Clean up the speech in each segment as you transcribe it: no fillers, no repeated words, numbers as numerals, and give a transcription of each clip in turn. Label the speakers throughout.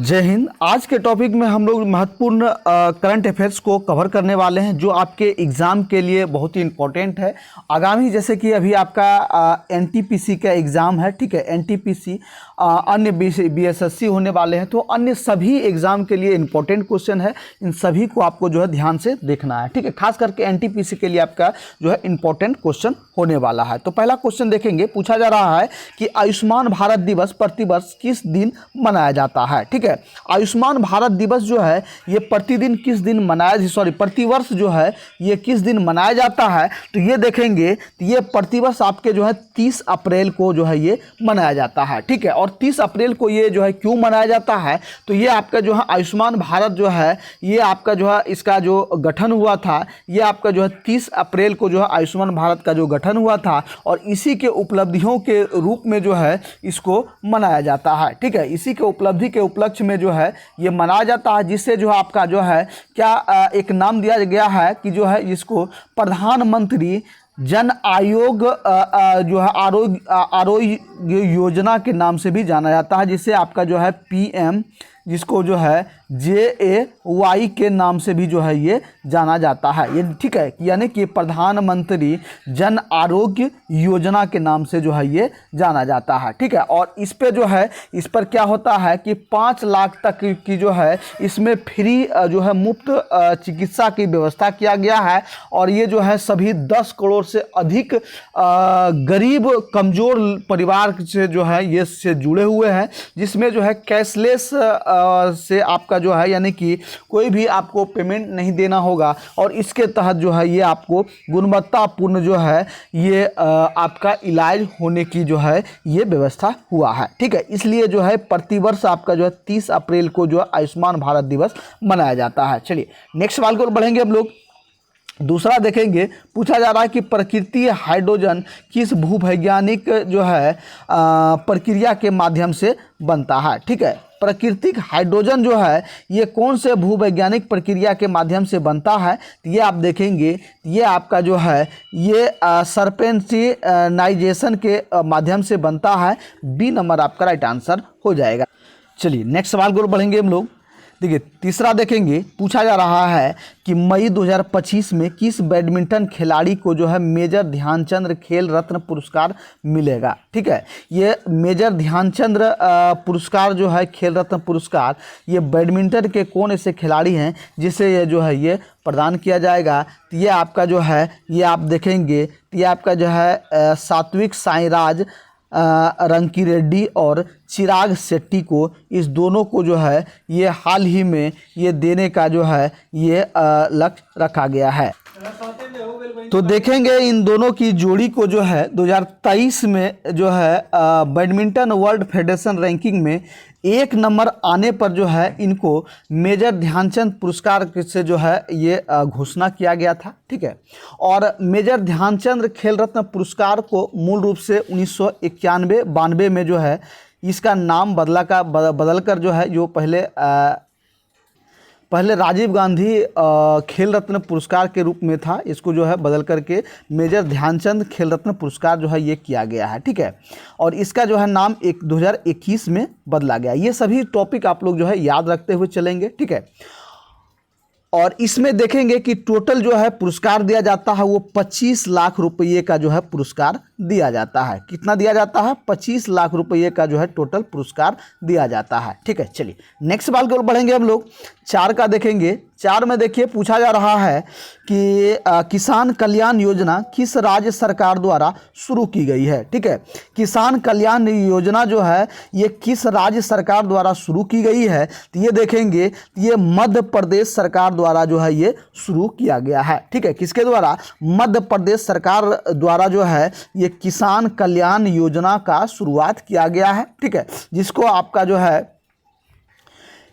Speaker 1: जय हिंद। आज के टॉपिक में हम लोग महत्वपूर्ण करंट अफेयर्स को कवर करने वाले हैं जो आपके एग्ज़ाम के लिए बहुत ही इम्पोर्टेंट है। आगामी जैसे कि अभी आपका एनटीपीसी का एग्ज़ाम है, ठीक है, एनटीपीसी अन्य बीएसएससी होने वाले हैं, तो अन्य सभी एग्ज़ाम के लिए इम्पोर्टेंट क्वेश्चन है। इन सभी को आपको जो है ध्यान से देखना है, ठीक है। खास करके एनटीपीसी के लिए आपका जो है इम्पोर्टेंट क्वेश्चन होने वाला है। तो पहला क्वेश्चन देखेंगे, पूछा जा रहा है कि आयुष्मान भारत दिवस प्रतिवर्ष किस दिन मनाया जाता है, ठीक है। आयुष्मान भारत दिवस जो है ये प्रतिवर्ष जो है ये किस दिन मनाया जाता है, तो ये देखेंगे तो ये प्रतिवर्ष आपके जो है 30 अप्रैल को जो है ये मनाया जाता है, ठीक है। और 30 अप्रैल को ये जो है क्यों मनाया जाता है, तो ये आपका जो है आयुष्मान भारत जो है ये आपका जो है इसका जो गठन हुआ था, ये आपका जो है 30 अप्रैल को जो है आयुष्मान भारत का जो गठन हुआ था और इसी के उपलब्धियों के रूप में जो है इसको मनाया जाता है, ठीक है। इसी के उपलब्धि के उपलक्ष्य में जो है ये मनाया जाता है, जिससे जो है आपका जो है क्या एक नाम दिया गया है कि जो है इसको प्रधानमंत्री जन आयोग जो है आरोग्य योजना के नाम से भी जाना जाता है, जिससे आपका जो है पीएम जिसको जो है JAY के नाम से भी जो है ये जाना जाता है, ये ठीक है। यानी कि प्रधानमंत्री जन आरोग्य योजना के नाम से जो है ये जाना जाता है, ठीक है। और इस पे जो है इस पर क्या होता है कि 5 लाख तक की जो है इसमें फ्री जो है मुफ्त चिकित्सा की व्यवस्था किया गया है। और ये जो है सभी 10 करोड़ से अधिक गरीब कमज़ोर परिवार से जो है ये से जुड़े हुए हैं, जिसमें जो है कैशलेस से आपका जो है यानी कि कोई भी आपको पेमेंट नहीं देना होगा और इसके तहत जो है ये आपको गुणवत्तापूर्ण जो है ये आपका इलाज होने की जो है ये व्यवस्था हुआ है, ठीक है। इसलिए जो है प्रतिवर्ष आपका जो है 30 अप्रैल को जो है आयुष्मान भारत दिवस मनाया जाता है। चलिए नेक्स्ट सवाल को बढ़ेंगे हम लोग। दूसरा देखेंगे, पूछा जा रहा है कि प्रकृति हाइड्रोजन किस भूवैज्ञानिक जो है प्रक्रिया के माध्यम से बनता है, ठीक है। प्राकृतिक हाइड्रोजन जो है ये कौन से भूवैज्ञानिक प्रक्रिया के माध्यम से बनता है, तो ये आप देखेंगे ये आपका जो है ये सर्पेंटिनाइजेशन के माध्यम से बनता है। बी नंबर आपका राइट आंसर हो जाएगा। चलिए नेक्स्ट सवाल को बढ़ेंगे हम लोग। देखिए तीसरा देखेंगे, पूछा जा रहा है कि मई 2025 में किस बैडमिंटन खिलाड़ी को जो है मेजर ध्यानचंद खेल रत्न पुरस्कार मिलेगा, ठीक है। ये मेजर ध्यानचंद पुरस्कार जो है खेल रत्न पुरस्कार ये बैडमिंटन के कौन ऐसे खिलाड़ी हैं जिसे ये जो है ये प्रदान किया जाएगा, तो ये आपका जो है ये आप देखेंगे तो ये आपका जो है सात्विक साईराज रंकीरेड्डी और चिराग शेट्टी को, इस दोनों को जो है ये हाल ही में ये देने का जो है ये लक्ष्य रखा गया है। तो देखेंगे इन दोनों की जोड़ी को जो है 2023 में जो है बैडमिंटन वर्ल्ड फेडरेशन रैंकिंग में 1 नंबर आने पर जो है इनको मेजर ध्यानचंद पुरस्कार से जो है ये घोषणा किया गया था, ठीक है। और मेजर ध्यानचंद खेल रत्न पुरस्कार को मूल रूप से 1991-92 में जो है इसका नाम बदलकर जो है जो पहले राजीव गांधी खेल रत्न पुरस्कार के रूप में था, इसको जो है बदल करके मेजर ध्यानचंद खेल रत्न पुरस्कार जो है ये किया गया है, ठीक है। और इसका जो है नाम 2021 में बदला गया। ये सभी टॉपिक आप लोग जो है याद रखते हुए चलेंगे, ठीक है। और इसमें देखेंगे कि टोटल जो है पुरस्कार दिया जाता है वो 25 लाख रुपये का जो है पुरस्कार दिया जाता है। कितना दिया जाता है? 25 लाख रुपये का जो है टोटल पुरस्कार दिया जाता है, ठीक है। चलिए नेक्स्ट सवाल की ओर बढ़ेंगे हम लोग। 4 का देखेंगे। 4 में देखिए पूछा जा रहा है कि किसान कल्याण योजना किस राज्य सरकार द्वारा शुरू की गई है, ठीक है। किसान कल्याण योजना जो है ये किस राज्य सरकार द्वारा शुरू की गई है, तो ये देखेंगे ये मध्य प्रदेश सरकार द्वारा जो है ये शुरू किया गया है, ठीक है। किसके द्वारा? मध्य प्रदेश सरकार द्वारा जो है ये किसान कल्याण योजना का शुरुआत किया गया है, ठीक है। जिसको आपका जो है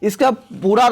Speaker 1: इसका पूरा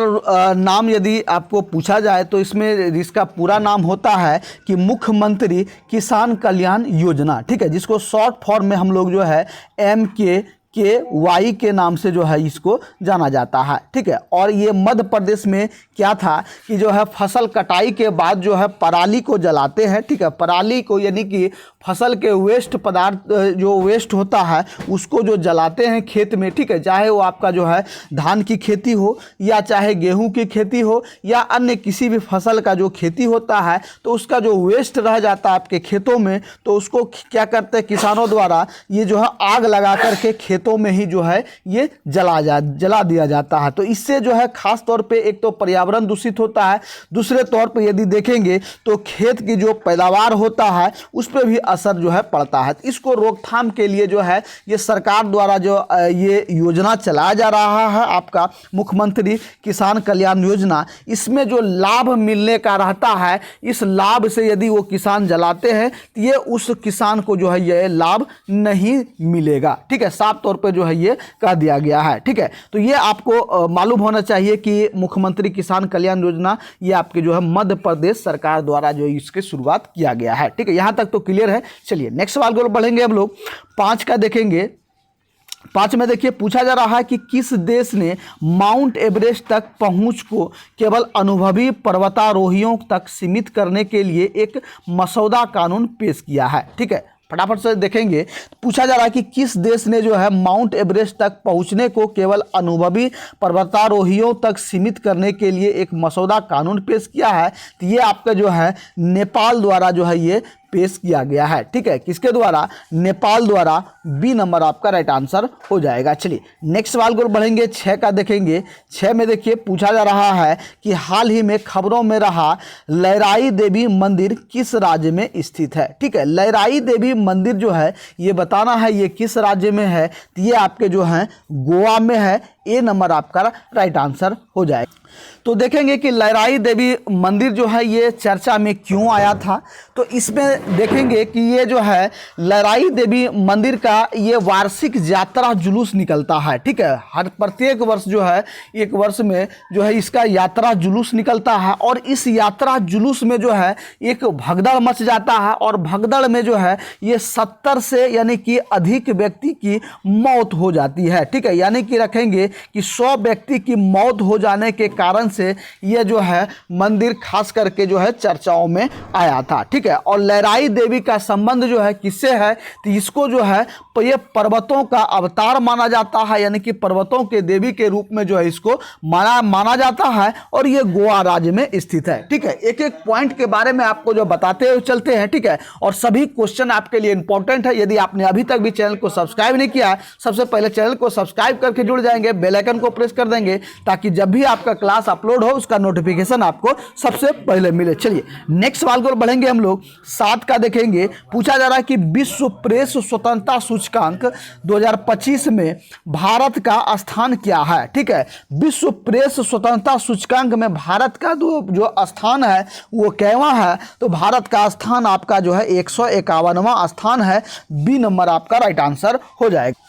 Speaker 1: नाम यदि आपको पूछा जाए तो इसमें इसका पूरा नाम होता है कि मुख्यमंत्री किसान कल्याण योजना, ठीक है। जिसको शॉर्ट फॉर्म में हम लोग जो है MKKY के नाम से जो है इसको जाना जाता है, ठीक है। और ये मध्य प्रदेश में क्या था कि जो है फसल कटाई के बाद जो है पराली को जलाते हैं, ठीक है। पराली को यानी कि फसल के वेस्ट पदार्थ जो वेस्ट होता है उसको जो जलाते हैं खेत में, ठीक है, चाहे वो आपका जो है धान की खेती हो या चाहे गेहूं की खेती हो या अन्य किसी भी फसल का जो खेती होता है, तो उसका जो वेस्ट रह जाता है आपके खेतों में, तो उसको क्या करते हैं किसानों द्वारा ये जो है आग लगा करके खेतों में ही जो है ये जला दिया जाता है। तो इससे जो है खास तौर पे एक तो पर्यावरण दूषित होता है, दूसरे तौर पे यदि देखेंगे तो खेत की जो पैदावार होता है उस पर भी असर जो है पड़ता है। इसको रोकथाम के लिए जो है ये सरकार द्वारा जो ये योजना चलाया जा रहा है आपका मुख्यमंत्री किसान कल्याण योजना, इसमें जो लाभ मिलने का रहता है, इस लाभ से यदि वो किसान जलाते हैं तो ये उस किसान को जो है ये लाभ नहीं मिलेगा, ठीक है, साफ तौर पे जो है ये कह दिया गया है, ठीक है। तो ये आपको मालूम होना चाहिए कि मुख्यमंत्री किसान कल्याण योजना ये आपके जो है मध्य प्रदेश सरकार द्वारा जो इसकी शुरुआत किया गया है, ठीक है, यहाँ तक तो क्लियर है। चलिए नेक्स्ट सवाल को बढ़ेंगे हम लोग, 5 का देखेंगे। 5 में देखिए पूछा जा रहा है कि किस देश ने माउंट एवरेस्ट तक पहुंच को केवल अनुभवी पर्वतारोहियों तक सीमित करने के लिए एक मसौदा कानून पेश किया है, ठीक है, फटाफट से देखेंगे। पूछा जा रहा है कि किस देश ने जो है माउंट एवरेस्ट तक पहुंचने को केवल अनुभवी पर्वतारोहियों तक सीमित करने के लिए एक मसौदा कानून पेश किया है, तो ये आपका जो है नेपाल द्वारा जो है ये पेश किया गया है, ठीक है, किसके द्वारा, नेपाल द्वारा। बी नंबर आपका राइट आंसर हो जाएगा। चलिए नेक्स्ट सवाल को बढ़ेंगे, 6 का देखेंगे। 6 में देखिए पूछा जा रहा है कि हाल ही में खबरों में रहा लहराई देवी मंदिर किस राज्य में स्थित है, ठीक है, लहराई देवी मंदिर जो है ये बताना है ये किस राज्य में है, तो ये आपके जो है गोवा में है। ए नंबर आपका राइट आंसर हो जाएगा। तो देखेंगे कि लहराई देवी मंदिर जो है ये चर्चा में क्यों आया था, तो इसमें देखेंगे कि ये जो है लहराई देवी मंदिर का ये वार्षिक यात्रा जुलूस निकलता है, ठीक है, हर प्रत्येक वर्ष जो है एक वर्ष में जो है इसका यात्रा जुलूस निकलता है और इस यात्रा जुलूस में जो है एक भगदड़ मच जाता है और भगदड़ में जो है ये 70 से यानी कि अधिक व्यक्ति की मौत हो जाती है, ठीक है, यानी कि रखेंगे कि 100 व्यक्ति की मौत हो जाने के कारण से यह जो है मंदिर खास करके जो है चर्चाओं में आया था, ठीक है। और लहराई देवी का संबंध जो है किससे है, तो इसको जो है ये पर्वतों का अवतार माना जाता है, यानी कि पर्वतों के देवी के रूप में जो है इसको माना जाता है और ये गोवा राज्य में स्थित है, ठीक है। एक एक पॉइंट के बारे में आपको जो बताते हुए चलते हैं, ठीक है, और सभी क्वेश्चन आपके लिए इंपॉर्टेंट है। यदि आपने अभी तक भी चैनल को सब्सक्राइब नहीं किया, सबसे पहले चैनल को सब्सक्राइब करके जुड़ जाएंगे, बेल आइकन को प्रेस कर देंगे ताकि जब भी आपका क्लास अपलोड हो उसका नोटिफिकेशन आपको सबसे पहले मिले। चलिए नेक्स्ट सवाल को बढ़ेंगे हम लोग, 7 का देखेंगे। पूछा जा रहा है कि विश्व प्रेस स्वतंत्रता सूचकांक 2025 में भारत का स्थान क्या है, ठीक है, विश्व प्रेस स्वतंत्रता सूचकांक में भारत का जो स्थान है वो कैवां है, तो भारत का स्थान आपका जो है 151वां स्थान है। बी नंबर आपका राइट आंसर हो जाएगा।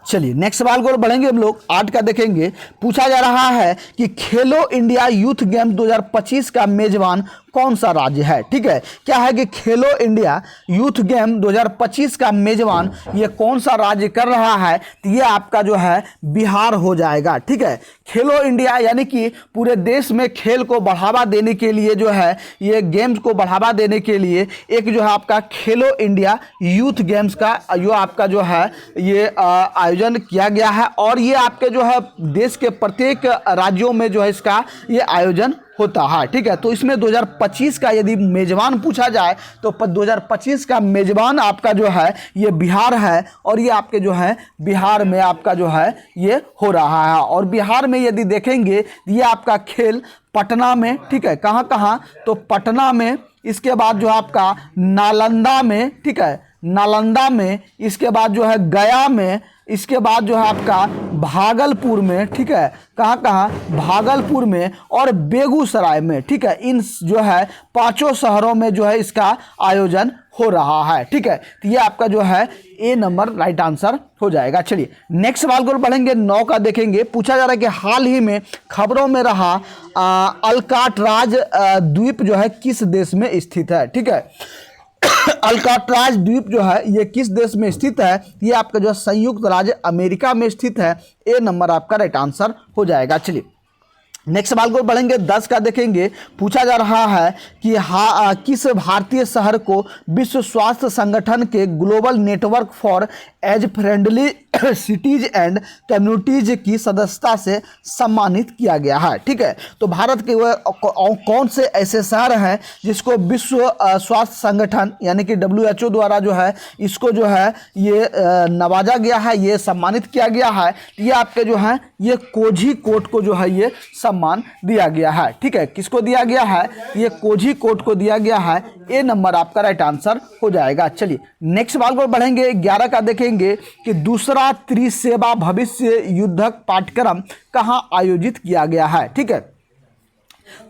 Speaker 1: चलिए नेक्स्ट सवाल को बढ़ेंगे हम लोग, 8 का देखेंगे। पूछा जा रहा है कि खेलो इंडिया यूथ गेम 2025 का मेजबान कौन सा राज्य है, ठीक है, क्या है कि खेलो इंडिया यूथ गेम 2025 का मेजबान ये कौन सा राज्य कर रहा है, तो ये आपका जो है बिहार हो जाएगा, ठीक है। खेलो इंडिया यानी कि पूरे देश में खेल को बढ़ावा देने के लिए जो है ये गेम्स को बढ़ावा देने के लिए एक जो है आपका खेलो इंडिया यूथ गेम्स का जो आपका जो है ये आयोजन किया गया है और ये आपके जो है देश के प्रत्येक राज्यों में जो है इसका ये आयोजन होता है, ठीक है। तो इसमें 2025 का यदि मेजबान पूछा जाए तो 2025 का मेजबान आपका जो है ये बिहार है और ये आपके जो है बिहार में आपका जो है ये हो रहा है। और बिहार में यदि देखेंगे ये आपका खेल पटना में, ठीक है, कहाँ कहाँ, तो पटना में, इसके बाद जो आपका नालंदा में, ठीक है, नालंदा में, इसके बाद जो है गया में, इसके बाद जो है आपका भागलपुर में, ठीक है, कहाँ कहाँ, भागलपुर में और बेगूसराय में, ठीक है, इन जो है 5 शहरों में जो है इसका आयोजन हो रहा है, ठीक है। तो ये आपका जो है ए नंबर राइट आंसर हो जाएगा। चलिए नेक्स्ट सवाल को बढ़ेंगे, 9 का देखेंगे। पूछा जा रहा है कि हाल ही में खबरों में रहा अल्काट्राज द्वीप जो है किस देश में स्थित है, ठीक है। अल्काट्राज द्वीप जो है ये किस देश में स्थित है, ये आपका जो संयुक्त राज्य अमेरिका में स्थित है। ए नंबर आपका राइट आंसर हो जाएगा। चलिए नेक्स्ट सवाल को पढ़ेंगे 10 का देखेंगे, पूछा जा रहा है कि किस भारतीय शहर को विश्व स्वास्थ्य संगठन के global network for age friendly cities and communities की सदस्यता से सम्मानित किया गया है। ठीक है, तो भारत के वह कौन से ऐसे शहर हैं जिसको विश्व स्वास्थ्य संगठन यानी कि WHO द्वारा जो है इसको जो है ये नवाजा गया है, ये सम्मानित किया गया है। ये आपके जो है ये कोझिकोड को जो है ये सम्मान दिया गया है। ठीक है, किसको दिया गया है? ये कोझिकोड को दिया गया है। ए नंबर आपका राइट आंसर हो जाएगा। चलिए नेक्स्ट सवाल को बढ़ेंगे 11 का देखेंगे कि दूसरा त्रिसेवा भविष्य युद्धक पाठ्यक्रम कहाँ आयोजित किया गया है। ठीक है,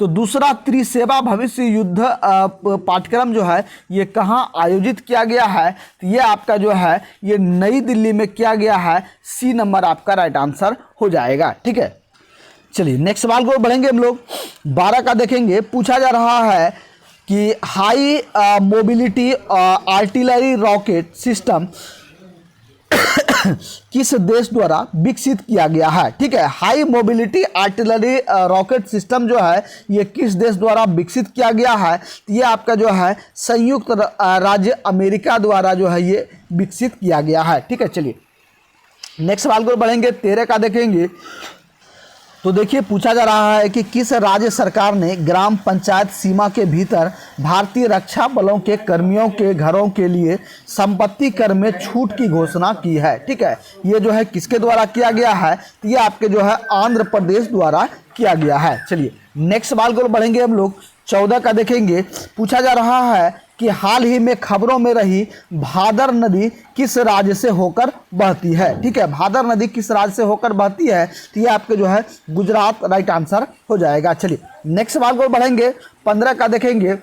Speaker 1: तो दूसरा त्रिसेवा भविष्य युद्ध पाठ्यक्रम जो है ये कहाँ आयोजित किया गया है? तो ये आपका जो है ये नई दिल्ली में किया गया है। सी नंबर आपका राइट आंसर हो जाएगा। ठीक है, चलिए नेक्स्ट सवाल को बढ़ेंगे हम लोग 12 का देखेंगे, पूछा जा रहा है कि high mobility artillery rocket system किस देश द्वारा विकसित किया गया है। ठीक है, high mobility artillery rocket system जो है ये किस देश द्वारा विकसित किया गया है? ये आपका जो है संयुक्त राज्य अमेरिका द्वारा जो है ये विकसित किया गया है। ठीक है, चलिए नेक्स्ट सवाल को बढ़ेंगे 13 का देखेंगे, तो देखिए पूछा जा रहा है कि किस राज्य सरकार ने ग्राम पंचायत सीमा के भीतर भारतीय रक्षा बलों के कर्मियों के घरों के लिए संपत्ति कर में छूट की घोषणा की है। ठीक है, ये जो है किसके द्वारा किया गया है? तो ये आपके जो है आंध्र प्रदेश द्वारा किया गया है। चलिए नेक्स्ट सवाल को बढ़ेंगे हम लोग 14 का देखेंगे, पूछा जा रहा है कि हाल ही में खबरों में रही भादर नदी किस राज्य से होकर बहती है। ठीक है, भादर नदी किस राज्य से होकर बहती है? तो ये आपके जो है गुजरात राइट आंसर हो जाएगा। चलिए नेक्स्ट सवाल को बढ़ेंगे 15 का देखेंगे,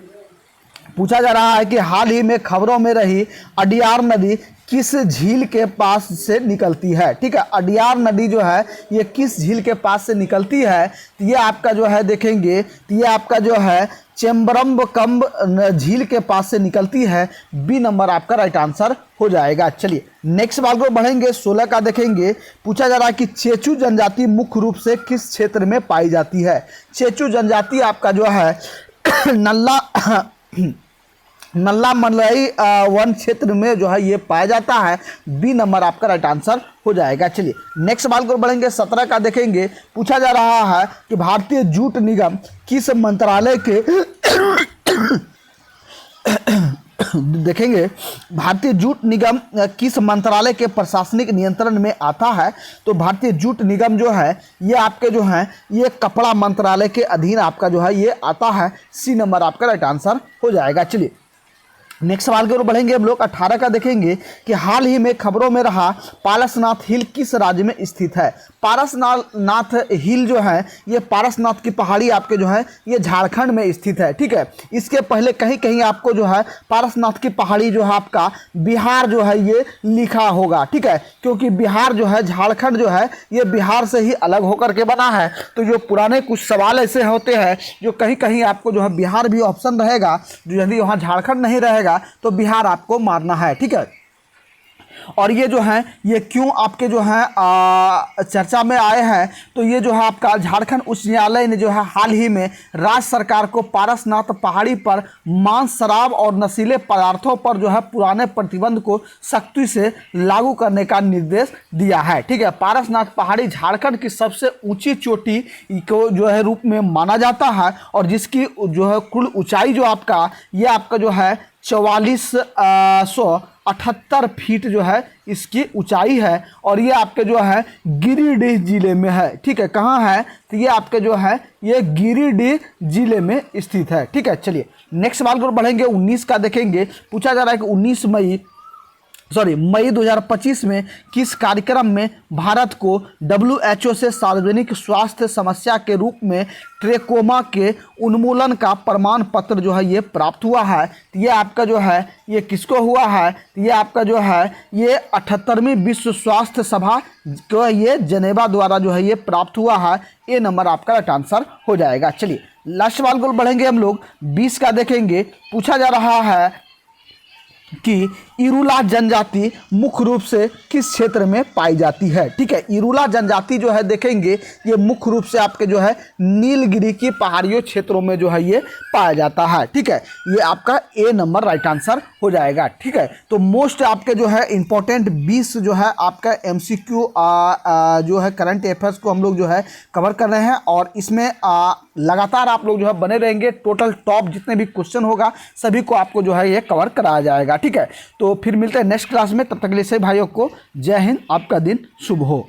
Speaker 1: पूछा जा रहा है कि हाल ही में खबरों में रही अडियार नदी किस झील के पास से निकलती है। ठीक है, अडियार नदी जो है ये किस झील के पास से निकलती है? तो ये आपका जो है देखेंगे तो ये आपका जो है चेम्बरम्बकम्ब झील के पास से निकलती है। बी नंबर आपका राइट आंसर हो जाएगा। चलिए नेक्स्ट सवाल को बढ़ेंगे 16 का देखेंगे, पूछा जा रहा है कि चेचू जनजाति मुख्य रूप से किस क्षेत्र में पाई जाती है? चेचू जनजाति आपका जो है नल्ला मनलई वन क्षेत्र में जो है ये पाया जाता है। बी नंबर आपका राइट आंसर हो जाएगा। चलिए नेक्स्ट सवाल को बढ़ेंगे 17 का देखेंगे, पूछा जा रहा है कि भारतीय जूट निगम किस मंत्रालय के देखेंगे भारतीय जूट निगम किस मंत्रालय के प्रशासनिक नियंत्रण में आता है? तो भारतीय जूट निगम जो है ये आपके जो है ये कपड़ा मंत्रालय के अधीन आपका जो है ये आता है। सी नंबर आपका राइट आंसर हो जाएगा। चलिए नेक्स्ट सवाल की ओर बढ़ेंगे हम लोग 18 का देखेंगे कि हाल ही में खबरों में रहा पारसनाथ हिल किस राज्य में स्थित है? पारसनाथ हिल जो है ये पारसनाथ की पहाड़ी आपके जो है ये झारखंड में स्थित है। ठीक है, इसके पहले कहीं कहीं आपको जो है पारसनाथ की पहाड़ी जो है आपका बिहार जो है ये लिखा होगा। ठीक है, क्योंकि बिहार जो है झारखंड जो है ये बिहार से ही अलग होकर के बना है। तो जो पुराने कुछ सवाल ऐसे होते हैं जो कहीं कहीं आपको जो है बिहार भी ऑप्शन रहेगा, जो यदि वहाँ झारखंड नहीं रहेगा तो बिहार आपको मारना है। ठीक है, और ये जो है ये क्यों आपके जो है चर्चा में आए हैं? तो ये जो है आपका झारखंड उच्च न्यायालय ने जो है हाल ही में राज्य सरकार को पारसनाथ पहाड़ी पर मांस, शराब और नशीले पदार्थों पर जो है पुराने प्रतिबंध को सख्ती से लागू करने का निर्देश दिया है। ठीक है, पारसनाथ पहाड़ी झारखंड की सबसे ऊंची चोटी को जो है रूप में माना जाता है और जिसकी जो है कुल ऊंचाई जो आपका ये आपका जो है 4478 फीट जो है इसकी ऊंचाई है और ये आपके जो है गिरिडीह जिले में है। ठीक है, कहाँ है? तो ये आपके जो है ये गिरिडीह जिले में स्थित है। ठीक है, चलिए नेक्स्ट सवाल को बढ़ेंगे 19 का देखेंगे, पूछा जा रहा है कि मई 2025 में किस कार्यक्रम में भारत को WHO से सार्वजनिक स्वास्थ्य समस्या के रूप में ट्रेकोमा के उन्मूलन का प्रमाण पत्र जो है ये प्राप्त हुआ है? ये आपका जो है ये किसको हुआ है? ये आपका जो है ये 78वीं विश्व स्वास्थ्य सभा को ये जनेवा द्वारा जो है ये प्राप्त हुआ है। ए नंबर आपका राइट आंसर हो जाएगा। चलिए लास्ट सवाल को बढ़ेंगे हम लोग 20 का देखेंगे, पूछा जा रहा है कि इरूला जनजाति मुख्य रूप से किस क्षेत्र में पाई जाती है? ठीक है, इरूला जनजाति जो है देखेंगे ये मुख्य रूप से आपके जो है नीलगिरी की पहाड़ियों क्षेत्रों में जो है ये पाया जाता है। ठीक है, ये आपका ए नंबर राइट आंसर हो जाएगा। ठीक है, तो मोस्ट आपके जो है इंपॉर्टेंट 20 जो है आपका एमसीक्यू जो है करंट अफेयर्स को हम लोग जो है कवर कर रहे हैं, और इसमें लगातार आप लोग जो है बने रहेंगे। टोटल टॉप जितने भी क्वेश्चन होगा सभी को आपको जो है ये कवर कराया जाएगा। ठीक है, तो फिर मिलते हैं नेक्स्ट क्लास में, तब तक के लिए सभी भाइयों को जय हिंद, आपका दिन शुभ हो।